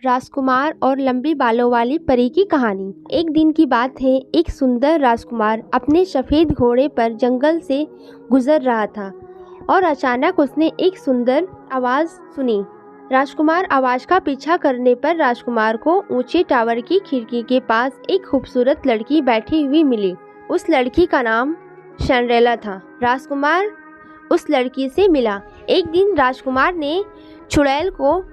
राजकुमार और लंबी बालों वाली परी की कहानी। एक दिन की बात है, एक सुंदर राजकुमार अपने सफेद घोड़े पर जंगल से गुजर रहा था और अचानक उसने एक सुंदर आवाज सुनी। राजकुमार आवाज का पीछा करने पर राजकुमार को ऊंचे टावर की खिड़की के पास एक खूबसूरत लड़की बैठी हुई मिली। उस लड़की का नाम सिंड्रेला था। राजकुमार उस लड़की से मिला। एक दिन राजकुमार ने चुड़ैल को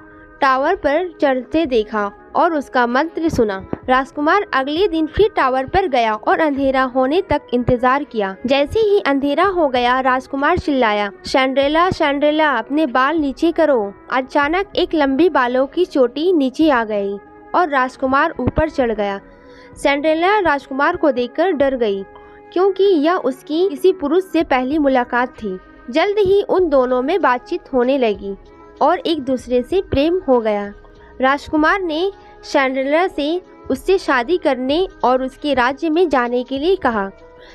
टावर पर चढ़ते देखा और उसका मंत्र सुना। राजकुमार अगले दिन फिर टावर पर गया और अंधेरा होने तक इंतजार किया। जैसे ही अंधेरा हो गया, राजकुमार चिल्लाया, सिंड्रेला सिंड्रेला, अपने बाल नीचे करो। अचानक एक लंबी बालों की चोटी नीचे आ गई और राजकुमार ऊपर चढ़ गया। सिंड्रेला राजकुमार को देखकर डर गई, क्योंकि यह उसकी किसी पुरुष से पहली मुलाकात थी। जल्द ही उन दोनों में बातचीत होने लगी और एक दूसरे से प्रेम हो गया। राजकुमार ने सिंड्रेला से उससे शादी करने और उसके राज्य में जाने के लिए कहा।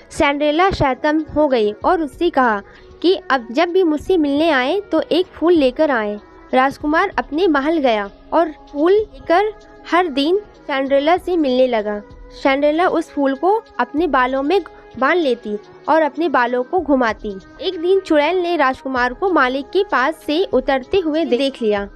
सिंड्रेला शैतान हो गई और उससे कहा कि अब जब भी मुझसे मिलने आए तो एक फूल लेकर आए। राजकुमार अपने महल गया और फूल लेकर हर दिन सिंड्रेला से मिलने लगा। सिंड्रेला उस फूल को अपने बालों में बांध लेती और अपने बालों को घुमाती। एक दिन चुड़ैल ने राजकुमार को मालिक के पास से उतरते हुए देख लिया।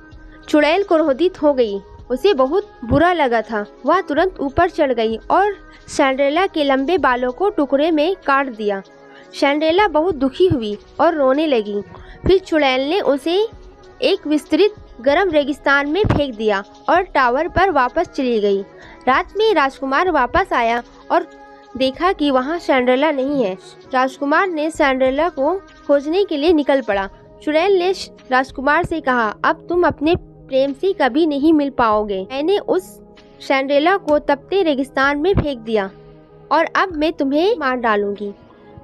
चुड़ैल क्रोधित हो गई, उसे बहुत बुरा लगा था। वह तुरंत ऊपर चढ़ गई और सिंड्रेला के लंबे बालों को टुकड़े में काट दिया। सिंड्रेला बहुत दुखी हुई और रोने लगी। फिर चुड़ैल ने उसे एक विस्तृत गर्म रेगिस्तान में फेंक दिया और टावर पर वापस चली गई। रात में राजकुमार वापस आया और देखा कि वहाँ सिंड्रेला नहीं है। राजकुमार ने सिंड्रेला को खोजने के लिए निकल पड़ा। चुड़ैल ने राजकुमार से कहा, अब तुम अपने प्रेम से कभी नहीं मिल पाओगे। मैंने उस सिंड्रेला को तपते रेगिस्तान में फेंक दिया और अब मैं तुम्हें मार डालूंगी।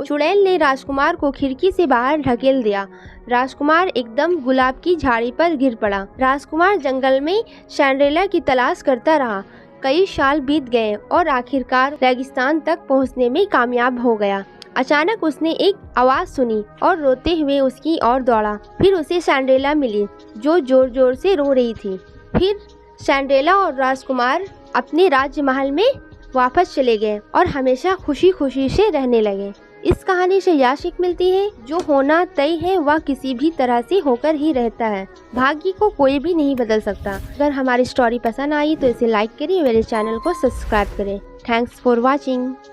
चुड़ैल ने राजकुमार को खिड़की से बाहर ढकेल दिया। राजकुमार एकदम गुलाब की झाड़ी पर गिर पड़ा। राजकुमार जंगल में सिंड्रेला की तलाश करता रहा। कई साल बीत गए और आखिरकार रेगिस्तान तक पहुंचने में कामयाब हो गया। अचानक उसने एक आवाज सुनी और रोते हुए उसकी ओर दौड़ा। फिर उसे सिंड्रेला मिली, जो जोर जोर से रो रही थी। फिर सिंड्रेला और राजकुमार अपने राज्य महल में वापस चले गए और हमेशा खुशी खुशी से रहने लगे। इस कहानी से यह सीख मिलती है, जो होना तय है वह किसी भी तरह से होकर ही रहता है। भाग्य को कोई भी नहीं बदल सकता। अगर हमारी स्टोरी पसंद आई तो इसे लाइक करें, मेरे चैनल को सब्सक्राइब करें। Thanks for watching.